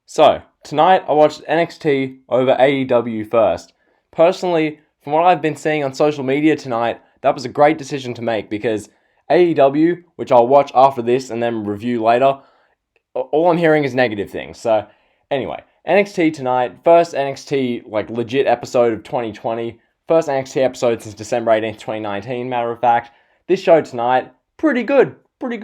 So, tonight I watched NXT over AEW first. Personally, from what I've been seeing on social media tonight, that was a great decision to make because AEW, which I'll watch after this and then review later, all I'm hearing is negative things. So, anyway, NXT tonight, first NXT legit episode of 2020, first NXT episode since December 18th, 2019, matter of fact. This show tonight, pretty good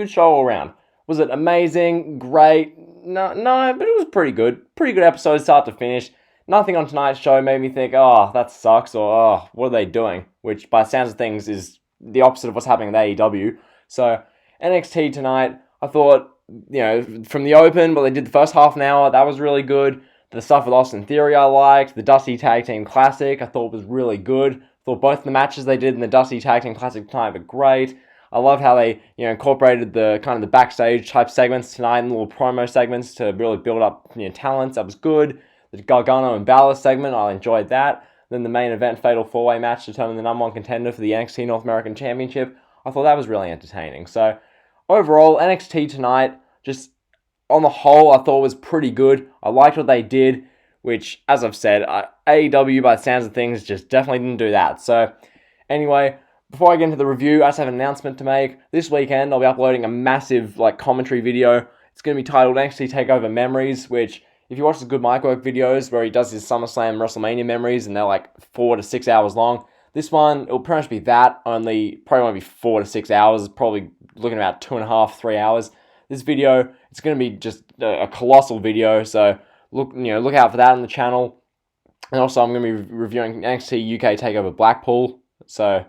show all around. Was it amazing? Great? No, but it was pretty good. Pretty good episode, start to finish. Nothing on tonight's show made me think, oh, that sucks, or oh, what are they doing? Which, by the sounds of things, is the opposite of what's happening with AEW. So, NXT tonight, I thought, from the open, but they did the first half an hour, that was really good. The stuff with Austin Theory I liked. The Dusty Tag Team Classic I thought was really good. I thought both the matches they did in the Dusty Tag Team Classic tonight were great. I love how they, incorporated the kind of the backstage type segments tonight and little promo segments to really build up, talents. That was good. The Gargano and Balor segment, I enjoyed that. Then the main event fatal 4-way match determined the number one contender for the NXT North American Championship. I thought that was really entertaining. So, overall, NXT tonight, just on the whole, I thought was pretty good. I liked what they did, which, as I've said, AEW, by the sounds of things, just definitely didn't do that. So, anyway, before I get into the review, I just have an announcement to make. This weekend, I'll be uploading a massive commentary video. It's going to be titled NXT TakeOver Memories, which, if you watch the Good Mic Work videos where he does his SummerSlam WrestleMania memories, and they're 4 to 6 hours long, this one, it'll pretty much be that, only probably won't be 4 to 6 hours, probably looking at about 2.5, 3 hours. This video, it's going to be just a colossal video, so look out for that on the channel. And also, I'm going to be reviewing NXT UK TakeOver Blackpool, so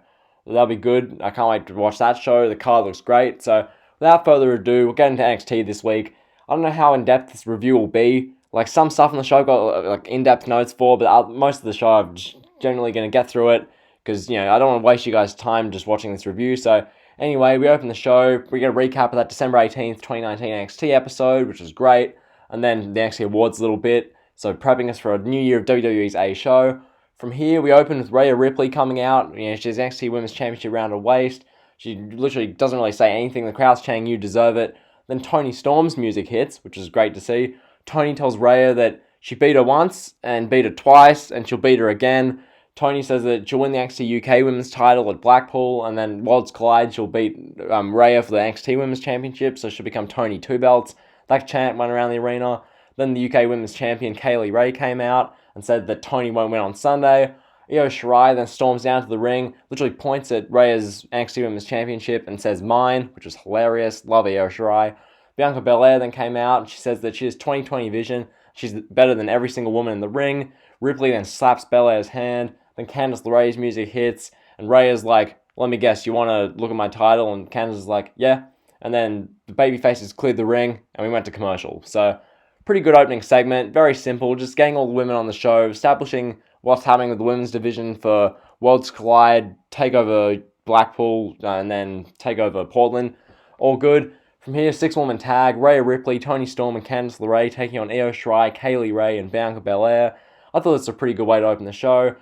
that'll be good. I can't wait to watch that show. The card looks great. So, without further ado, we'll get into NXT this week. I don't know how in-depth this review will be. Some stuff on the show I've got in-depth notes for, but most of the show I'm just generally going to get through it because, I don't want to waste you guys' time just watching this review. So, anyway, we open the show. We get a recap of that December 18th, 2019 NXT episode, which was great. And then the NXT Awards a little bit. So, prepping us for a new year of WWE's A show. From here, we open with Rhea Ripley coming out. She's NXT Women's Championship around her waist. She literally doesn't really say anything. The crowd's chanting, "You deserve it." Then Toni Storm's music hits, which is great to see. Toni tells Rhea that she beat her once and beat her twice, and she'll beat her again. Toni says that she'll win the NXT UK Women's title at Blackpool, and then Worlds Collide, she'll beat Rhea for the NXT Women's Championship, so she'll become Toni Two Belts. That chant went around the arena. Then the UK Women's Champion Kaylee Ray came out and said that Toni won't win on Sunday. Io Shirai then storms down to the ring, literally points at Rhea's NXT Women's Championship and says mine, which was hilarious. Love Io Shirai. Bianca Belair then came out and she says that she has 20/20 vision. She's better than every single woman in the ring. Ripley then slaps Belair's hand. Then Candice LeRae's music hits. And Rhea's like, let me guess, you want to look at my title? And Candice is like, yeah. And then the babyfaces cleared the ring and we went to commercial. So, pretty good opening segment. Very simple. Just getting all the women on the show. Establishing what's happening with the women's division for Worlds Collide, TakeOver Blackpool, and then TakeOver Portland. All good. From here, 6-woman tag, Rhea Ripley, Toni Storm, and Candice LeRae taking on Io Shirai, Kaylee Ray, and Bianca Belair. I thought this was a pretty good way to open the show.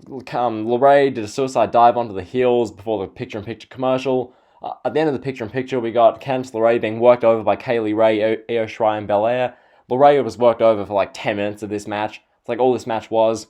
LeRae did a suicide dive onto the heels before the picture-in-picture commercial. At the end of the picture-in-picture, we got Candice LeRae being worked over by Kaylee Ray, Io Shirai, and Belair. LeRae was worked over for 10 minutes of this match. It's all this match was.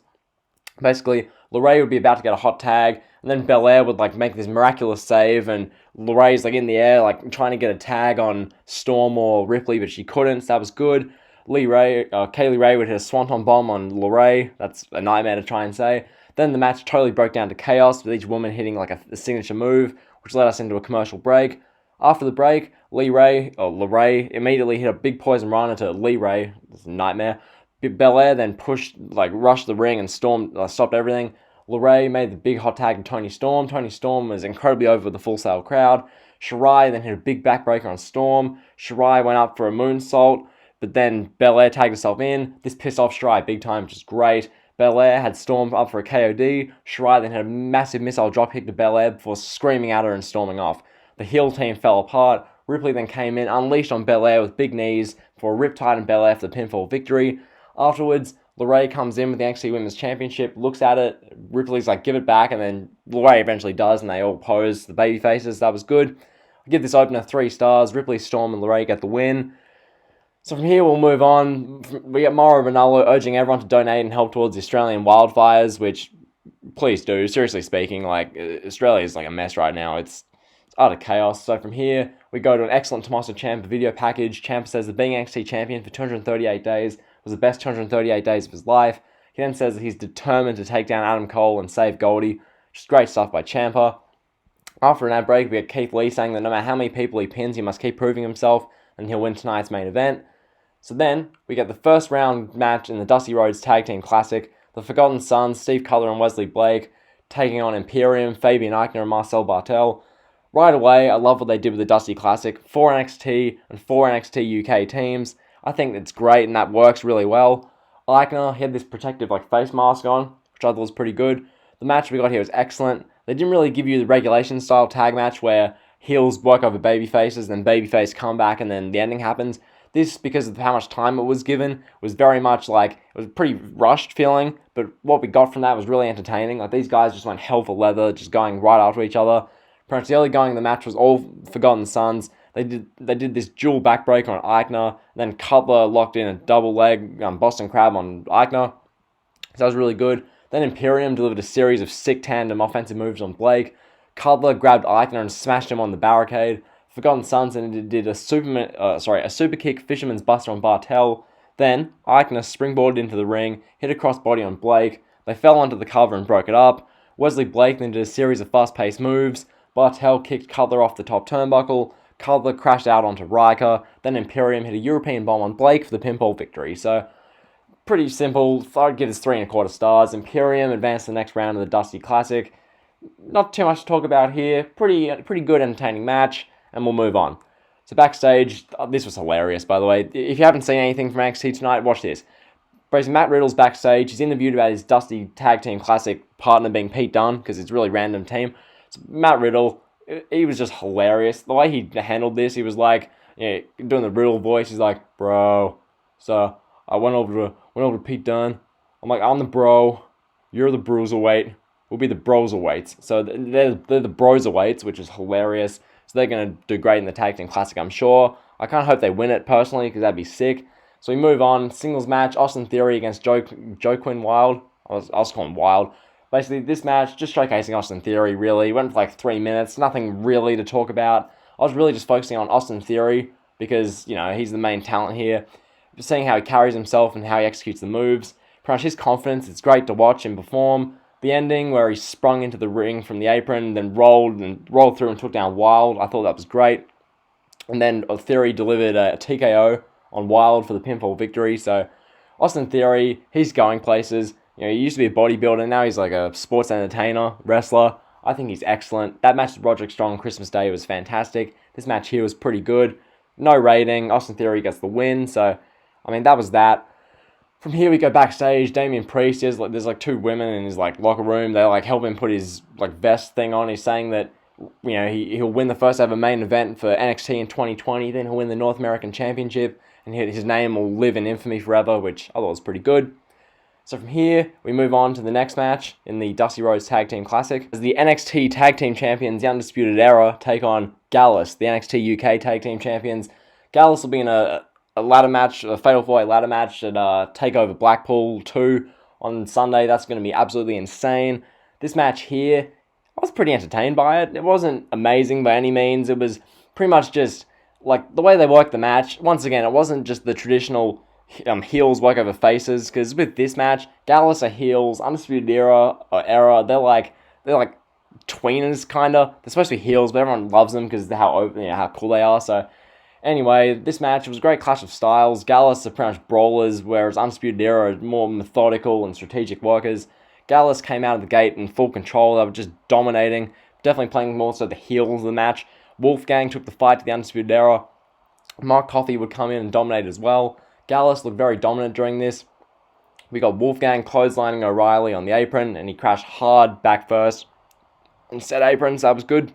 Basically, LeRae would be about to get a hot tag, and then Belair would make this miraculous save, and LeRae's in the air, trying to get a tag on Storm or Ripley, but she couldn't, so that was good. Kaylee Ray would hit a swanton bomb on LeRae. That's a nightmare to try and say. Then the match totally broke down to chaos, with each woman hitting a signature move, which led us into a commercial break. After the break, LeRae immediately hit a big poison rana to Lee Ray. It's a nightmare. Belair then rushed the ring and stopped everything. LeRae made the big hot tag to Toni Storm. Toni Storm was incredibly over with the Full Sail crowd. Shirai then hit a big backbreaker on Storm. Shirai went up for a moonsault, but then Belair tagged herself in. This pissed off Shirai big time, which is great. Belair had Storm up for a KOD. Shirai then had a massive missile dropkick to Belair before screaming at her and storming off. The heel team fell apart. Ripley then came in, unleashed on Belair with big knees for a Riptide and Belair for the pinfall victory. Afterwards, LeRae comes in with the NXT Women's Championship, looks at it, Ripley's give it back, and then LeRae eventually does, and they all pose the baby faces. That was good. I give this opener 3 stars. Ripley, Storm, and LeRae get the win. So from here, we'll move on. We get Mauro Ranallo urging everyone to donate and help towards the Australian wildfires, which, please do. Seriously speaking, like, Australia is like a mess right now. It's utter chaos. So from here, we go to an excellent Tommaso Ciampa video package. Ciampa says that being NXT champion for 238 days was the best 238 days of his life. He then says that he's determined to take down Adam Cole and save Goldie, which is great stuff by Ciampa. After an ad break, we get Keith Lee saying that no matter how many people he pins, he must keep proving himself, and he'll win tonight's main event. So then, we get the first round match in the Dusty Rhodes Tag Team Classic. The Forgotten Sons, Steve Cutler and Wesley Blake, taking on Imperium, Fabian Eichner and Marcel Bartel. Right away, I love what they did with the Dusty Classic. 4 NXT and 4 NXT UK teams. I think it's great and that works really well. Eichner, he had this protective face mask on, which I thought was pretty good. The match we got here was excellent. They didn't really give you the regulation style tag match where heels work over baby faces, then babyface come back and then the ending happens. This, because of how much time it was given, was very much it was a pretty rushed feeling, but what we got from that was really entertaining. These guys just went hell for leather, just going right after each other. Pretty much the early going of the match was all Forgotten Sons. They did this dual backbreaker on Eichner, then Cutler locked in a double leg Boston Crab on Eichner. So that was really good. Then Imperium delivered a series of sick tandem offensive moves on Blake. Cutler grabbed Eichner and smashed him on the barricade. Forgotten Sons and did a super kick fisherman's buster on Bartel. Then Eichner springboarded into the ring, hit a crossbody on Blake. They fell onto the cover and broke it up. Wesley Blake then did a series of fast-paced moves. Bartel kicked Cutler off the top turnbuckle. Cutler crashed out onto Riker. Then Imperium hit a European bomb on Blake for the pinfall victory. So, pretty simple. I'd give this 3.25 stars. Imperium advanced to the next round of the Dusty Classic. Not too much to talk about here. Pretty good, entertaining match. And we'll move on. So backstage, this was hilarious, by the way. If you haven't seen anything from NXT tonight, watch this. Basically, Matt Riddle's backstage. He's interviewed about his Dusty Tag Team Classic partner being Pete Dunne, because it's a really random team. So Matt Riddle, he was just hilarious. The way he handled this, he was doing the Riddle voice. He's like, bro, so I went over to Pete Dunne. I'm like, I'm the bro, you're the bruiserweight. We'll be the broserweights. So they're the broserweights, which is hilarious. So they're going to do great in the Tag Team Classic, I'm sure. I kind of hope they win it, personally, because that'd be sick. So we move on. Singles match, Austin Theory against Joe Quinn Wild. I was calling Wild. Basically, this match, just showcasing Austin Theory, really. Went for 3 minutes. Nothing really to talk about. I was really just focusing on Austin Theory, because, he's the main talent here. Just seeing how he carries himself and how he executes the moves. Pretty much his confidence, it's great to watch him perform. The ending where he sprung into the ring from the apron, then rolled through and took down Wild. I thought that was great. And then Theory delivered a TKO on Wild for the pinfall victory. So Austin Theory, he's going places. He used to be a bodybuilder. Now he's like a sports entertainer, wrestler. I think he's excellent. That match with Roderick Strong on Christmas Day was fantastic. This match here was pretty good. No rating. Austin Theory gets the win. So, that was that. From here we go backstage. Damian Priest, there's 2 women in his locker room. They help him put his vest thing on. He's saying that he'll win the first ever main event for NXT in 2020. Then he'll win the North American Championship, and his name will live in infamy forever, which I thought was pretty good. So from here we move on to the next match in the Dusty Rhodes Tag Team Classic. As the NXT Tag Team Champions, the Undisputed Era, take on Gallus, the NXT UK Tag Team Champions. Gallus will be in a ladder match, a Fatal 4-Way ladder match at TakeOver Blackpool 2 on Sunday. That's going to be absolutely insane. This match here, I was pretty entertained by it. It wasn't amazing by any means. It was pretty much just, the way they worked the match. Once again, it wasn't just the traditional heels work over faces, because with this match, Gallus are heels, Undisputed Era, they're tweeners, kind of. They're supposed to be heels, but everyone loves them because of how cool they are, so... Anyway, this match, it was a great clash of styles. Gallus are pretty much brawlers, whereas Undisputed Era are more methodical and strategic workers. Gallus came out of the gate in full control. They were just dominating, definitely playing more so the heels of the match. Wolfgang took the fight to the Undisputed Era. Mark Coffey would come in and dominate as well. Gallus looked very dominant during this. We got Wolfgang clotheslining O'Reilly on the apron, and he crashed hard back first and set apron, so that was good.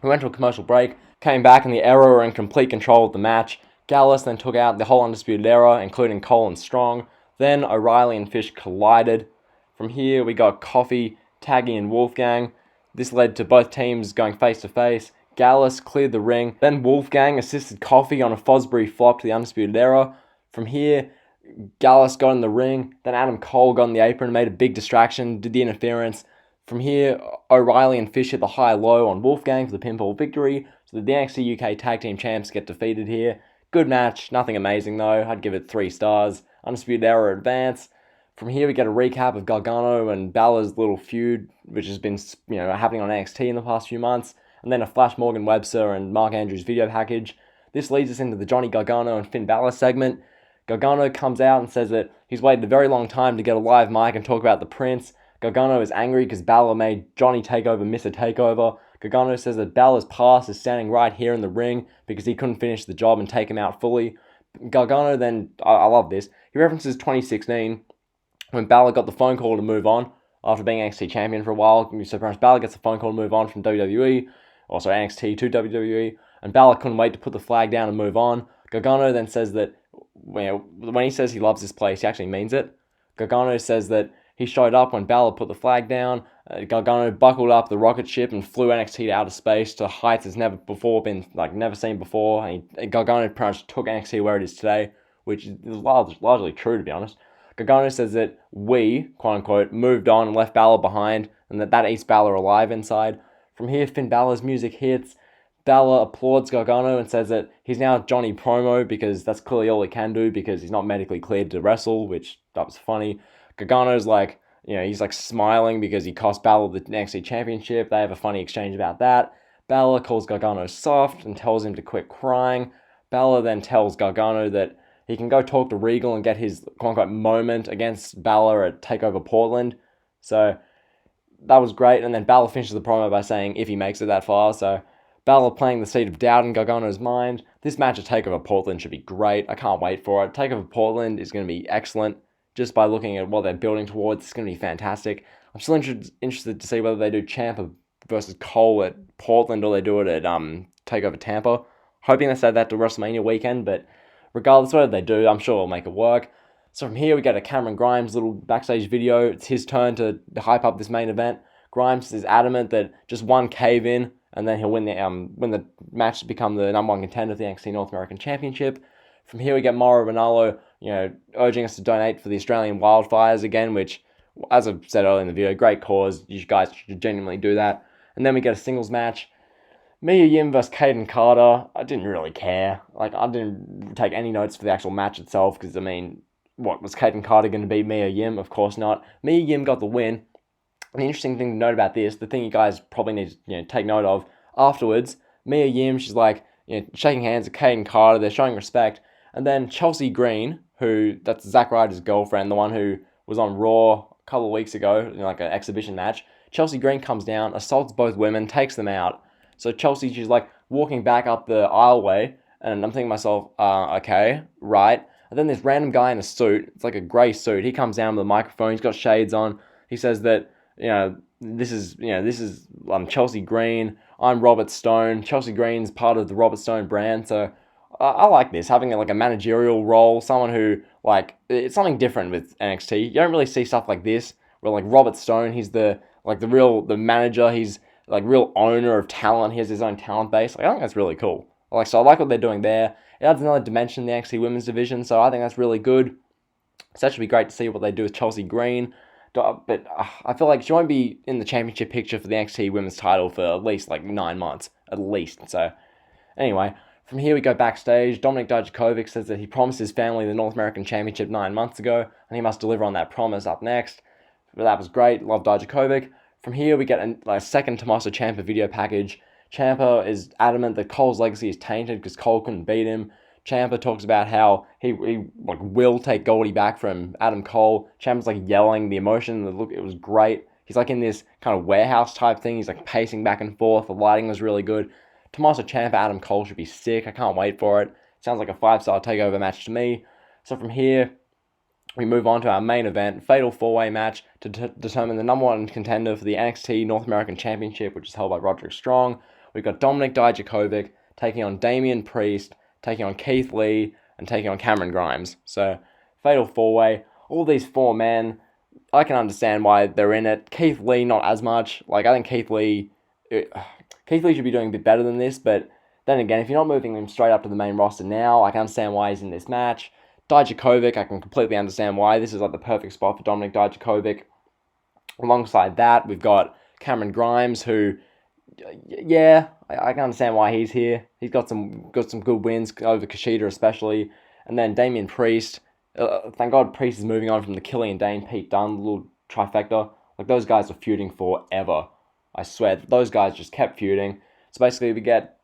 We went to a commercial break. Came back and the Era were in complete control of the match. Gallus then took out the whole Undisputed Era, including Cole and Strong. Then O'Reilly and Fish collided. From here we got Coffey, Taggy and Wolfgang. This led to both teams going face to face. Gallus cleared the ring. Then Wolfgang assisted Coffey on a Fosbury flop to the Undisputed Era. From here, Gallus got in the ring. Then Adam Cole got in the apron, made a big distraction, did the interference. From here, O'Reilly and Fish hit the high-low on Wolfgang for the pinfall victory. So the NXT UK Tag Team Champs get defeated here. Good match, nothing amazing though. I'd give it 3 stars. Undisputed Era advance. From here, we get a recap of Gargano and Balor's little feud, which has been happening on NXT in the past few months. And then a Flash Morgan Webster and Mark Andrews video package. This leads us into the Johnny Gargano and Finn Balor segment. Gargano comes out and says that he's waited a very long time to get a live mic and talk about the Prince. Gargano is angry because Balor made Johnny Takeover miss a takeover. Gargano says that Balor's past is standing right here in the ring because he couldn't finish the job and take him out fully. Gargano then, I love this, he references 2016 when Balor got the phone call to move on after being NXT champion for a while. So perhaps Balor gets a phone call to move on from WWE, also NXT to WWE, and Balor couldn't wait to put the flag down and move on. Gargano then says that when he says he loves this place, he actually means it. Gargano says that he showed up when Balor put the flag down. Gargano buckled up the rocket ship and flew NXT to outer space to heights it's never seen before. And Gargano pretty much took NXT where it is today, which is largely true, to be honest. Gargano says that we, quote unquote, moved on and left Balor behind, and that eats Balor alive inside. From here, Finn Balor's music hits. Balor applauds Gargano and says that he's now Johnny Promo because that's clearly all he can do because he's not medically cleared to wrestle, which that was funny. Gargano's he's smiling because he cost Balor the NXT Championship. They have a funny exchange about that. Balor calls Gargano soft and tells him to quit crying. Balor then tells Gargano that he can go talk to Regal and get his quote-unquote moment against Balor at TakeOver Portland. So that was great. And then Balor finishes the promo by saying if he makes it that far. So Balor playing the seed of doubt in Gargano's mind. This match at TakeOver Portland should be great. I can't wait for it. TakeOver Portland is going to be excellent. Just by looking at what they're building towards, it's going to be fantastic. I'm still interested to see whether they do Ciampa versus Cole at Portland or they do it at TakeOver Tampa. Hoping they say that to WrestleMania weekend, but regardless whatever they do, I'm sure it'll make it work. So from here, we get a Cameron Grimes little backstage video. It's his turn to hype up this main event. Grimes is adamant that just one cave in, and then he'll win the match to become the number 1 contender for the NXT North American Championship. From here, we get Mauro Ranallo, urging us to donate for the Australian wildfires again, which, as I said earlier in the video, great cause. You guys should genuinely do that. And then we get a singles match. Mia Yim versus Kaden Carter. I didn't really care. I didn't take any notes for the actual match itself because, what, was Kaden Carter going to beat Mia Yim? Of course not. Mia Yim got the win. An interesting thing to note about this, the thing you guys probably need to take note of, afterwards, Mia Yim, she's shaking hands with Kaden Carter, they're showing respect, and then Chelsea Green, that's Zack Ryder's girlfriend, the one who was on Raw a couple of weeks ago, in an exhibition match, Chelsea Green comes down, assaults both women, takes them out. So Chelsea, she's walking back up the aisleway, and I'm thinking to myself, okay, right. And then this random guy in a suit, it's like a grey suit, he comes down with a microphone, he's got shades on, he says that, this is Chelsea Green, I'm Robert Stone, Chelsea Green's part of the Robert Stone brand, so I like this, having a managerial role, someone who, it's something different with NXT. You don't really see stuff like this, where Robert Stone, he's the manager, he's real owner of talent, he has his own talent base. I think that's really cool. So I like what they're doing there. It adds another dimension in the NXT women's division, so I think that's really good. So that should be great to see what they do with Chelsea Green. But I feel like she won't be in the championship picture for the NXT women's title for at least 9 months, at least. So anyway, from here we go backstage. Dominik Dijakovic says that he promised his family the North American Championship 9 months ago, and he must deliver on that promise up next. But that was great. Love Dijakovic. From here we get a second Tommaso Ciampa video package. Ciampa is adamant that Cole's legacy is tainted because Cole couldn't beat him. Ciampa talks about how he will take Goldie back from Adam Cole. Ciampa's yelling, the emotion, the look, it was great. He's in this kind of warehouse type thing. He's pacing back and forth. The lighting was really good. Tommaso Ciampa, Adam Cole should be sick. I can't wait for it. Sounds like a 5-star takeover match to me. So from here, we move on to our main event, Fatal 4-Way match to determine the number 1 contender for the NXT North American Championship, which is held by Roderick Strong. We've got Dominik Dijakovic taking on Damian Priest, taking on Keith Lee, and taking on Cameron Grimes. So, Fatal 4-Way. All these 4 men, I can understand why they're in it. Keith Lee, not as much. I think Keith Lee, Keith Lee should be doing a bit better than this, but then again, if you're not moving him straight up to the main roster now, I can understand why he's in this match. Dijakovic, I can completely understand why. This is like the perfect spot for Dominik Dijakovic. Alongside that, we've got Cameron Grimes, who, yeah, I can understand why he's here. He's got some good wins over Kushida especially. And then Damian Priest. Thank God Priest is moving on from the Killian Dane, Pete Dunne, little trifecta. Like, those guys were feuding forever. I swear, those guys just kept feuding. So basically, we get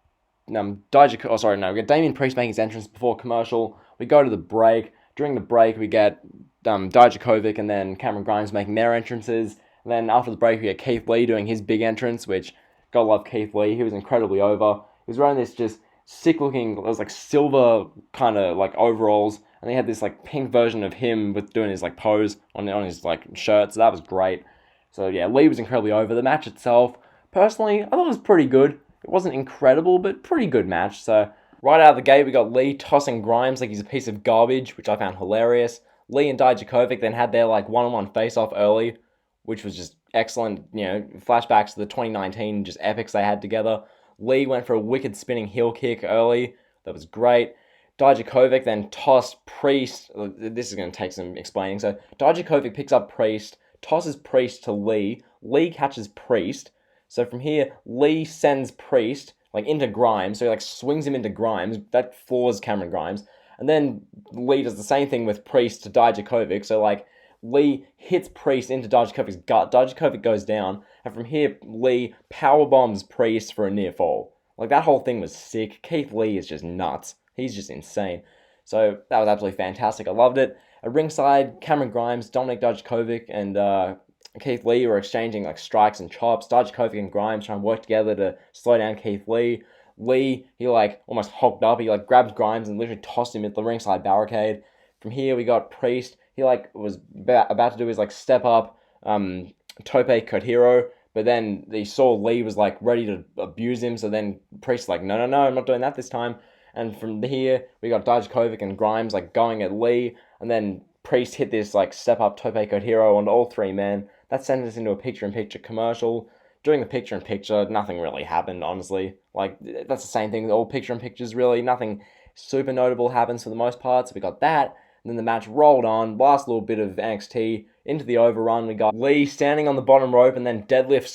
we get Damian Priest making his entrance before commercial. We go to the break. During the break, we get Dijakovic and then Cameron Grimes making their entrances. And then after the break, we get Keith Lee doing his big entrance, which, gotta love Keith Lee. He was incredibly over. He was wearing this just sick-looking, it was like silver kind of like overalls. And he had this like pink version of him with doing his like pose on his like shirt. So that was great. So yeah, Lee was incredibly over. The match itself, personally, I thought it was pretty good. It wasn't incredible, but pretty good match. So right out of the gate, we got Lee tossing Grimes like he's a piece of garbage, which I found hilarious. Lee and Dijakovic then had their like one-on-one face-off early, which was just excellent. You know, flashbacks to the 2019 just epics they had together. Lee went for a wicked spinning heel kick early. That was great. Dijakovic then tossed Priest. This is going to take some explaining. So Dijakovic picks up Priest, tosses Priest to Lee. Lee catches Priest. So from here, Lee sends Priest like into Grimes. So he like swings him into Grimes. That floors Cameron Grimes. And then Lee does the same thing with Priest to Dijakovic. So like Lee hits Priest into Dijakovic's gut. Dijakovic goes down. And from here, Lee powerbombs Priest for a near fall. Like, that whole thing was sick. Keith Lee is just nuts. He's just insane. So that was absolutely fantastic. I loved it. At ringside, Cameron Grimes, Dominik Dijakovic, and Keith Lee were exchanging like strikes and chops. Dijakovic and Grimes trying to work together to slow down Keith Lee. Lee, he like almost hopped up. He like grabbed Grimes and literally tossed him at the ringside barricade. From here, we got Priest. He like was about to do his like step up tope Kotiro, but then he saw Lee was like ready to abuse him. So then Priest like, no, I'm not doing that this time. And from here, we got Dijakovic and Grimes like going at Lee, and then Priest hit this like step up tope Kotiro on all three men. That sent us into a picture-in-picture commercial. During the picture-in-picture, nothing really happened, honestly. Like, that's the same thing, all picture-in-pictures, really. Nothing super notable happens for the most part, so we got that. And then the match rolled on. Last little bit of NXT. Into the overrun, we got Lee standing on the bottom rope and then deadlift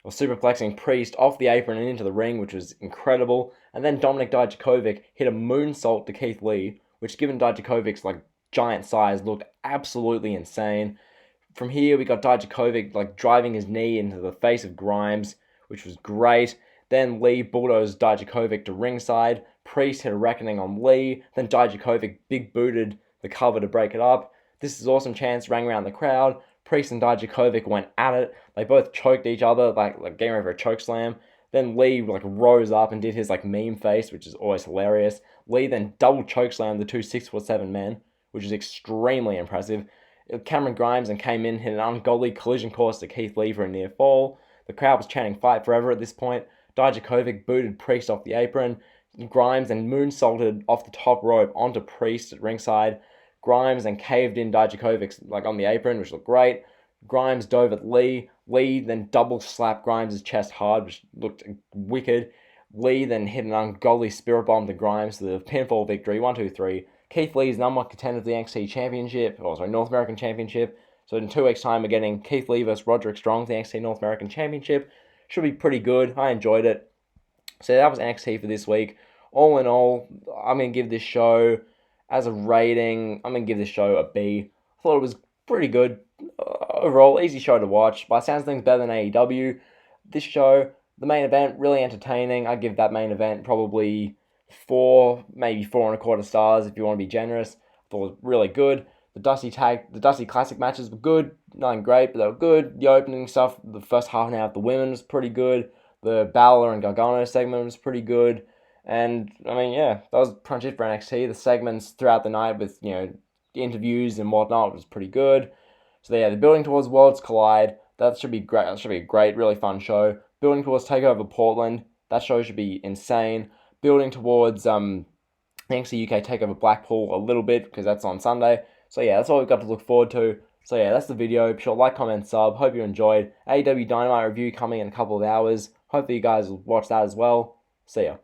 superplexing Priest off the apron and into the ring, which was incredible. And then Dominik Dijakovic hit a moonsault to Keith Lee, which, given Dijakovic's like giant size, looked absolutely insane. From here, we got Dijakovic like driving his knee into the face of Grimes, which was great. Then Lee bulldozed Dijakovic to ringside. Priest hit a reckoning on Lee. Then Dijakovic big booted the cover to break it up. This is awesome chants rang around the crowd. Priest and Dijakovic went at it. They both choked each other, like getting ready for a choke slam. Then Lee like rose up and did his like meme face, which is always hilarious. Lee then double chokeslammed the two 6'7" men, which is extremely impressive. Cameron Grimes and came in, hit an ungodly collision course to Keith Lee for a near fall. The crowd was chanting "Fight Forever" at this point. Dijakovic booted Priest off the apron. Grimes and moonsaulted off the top rope onto Priest at ringside. Grimes and caved in Dijakovic like on the apron, which looked great. Grimes dove at Lee. Lee then double slapped Grimes' chest hard, which looked wicked. Lee then hit an ungodly spirit bomb to Grimes to the pinfall victory. 1, 2, 3. Keith Lee is number 1 contender for the NXT Championship, North American Championship. So in 2 weeks' time, we're getting Keith Lee versus Roderick Strong for the NXT North American Championship. Should be pretty good. I enjoyed it. So that was NXT for this week. All in all, I'm going to give this show, as a rating, I'm going to give this show a B. I thought it was pretty good. Overall, easy show to watch. By sounds of things, better than AEW. This show, the main event, really entertaining. I'd give that main event probably 4, maybe 4.25 stars if you want to be generous. I thought it was really good. The Dusty Classic matches were good. Nothing great, but they were good. The opening stuff, the first half an hour of the women was pretty good. The Balor and Gargano segment was pretty good. And, I mean, yeah, that was pretty much it for NXT. The segments throughout the night with, interviews and whatnot was pretty good. So, yeah, the building towards Worlds Collide, that should be great. That should be a great, really fun show. Building towards TakeOver Portland, that show should be insane. Building towards NXT UK TakeOver Blackpool a little bit, because that's on Sunday. So, yeah, that's all we've got to look forward to. So, yeah, that's the video. Be sure to like, comment, sub. Hope you enjoyed. AEW Dynamite review coming in a couple of hours. Hopefully you guys will watch that as well. See ya.